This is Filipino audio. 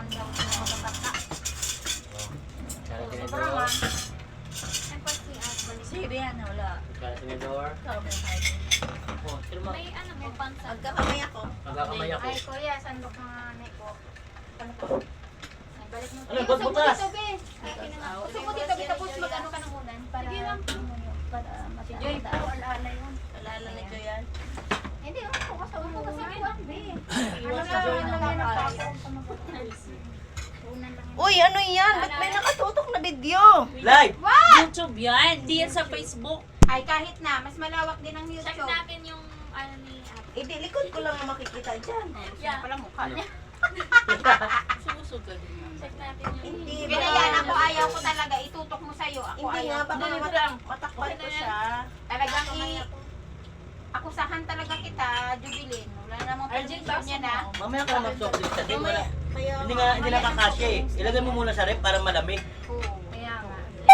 daw sa matatata. Kala Sobrang tinidor. Ang pati at Sige yan, wala. Kala tinidor. Ikaw may kain. Oh, sino mo? may ano may pansa. Magkakamay ako. Magkakamay ako. Ay kuya, sandok mga nanay ko. Ano po? Ay, balik mo. Ano, ba't butas? Gusto mo dito, tapos mag-ano ka ng unan para... Sige lang. Para Si Joy, pero alaala yun. alala na ko yan. Hindi, ako kasi ako kasi buwan, be. Iwan sa Ano Joy lang na yan ang kakain. Unan lang yan. Uy, ano yan? Ba't may nakatutok na video? Live! YouTube yan, hindi yan sa Facebook. Ay, kahit na, mas malawak din ang Check YouTube. natin yung ano ni Ate. Hindi, likod ko lang na makikita dyan. Yan pala mukha niya. Sumusog ka din. Check natin yung... Hindi, Kaya yan, ako ayaw ko talaga, itutok mo sa'yo. Ako Hindi ayaw. nga, baka Dito lang. matakpan ko siya. Talagang akusahan talaga kita, Jubilin. Wala namang Arjun, permission niya na. Mamaya ka na mag-soft drink sa din. Wala. Kaya, Hindi nga, hindi nakakasya eh. Ilagay mo muna sa rep para malamig. Oo.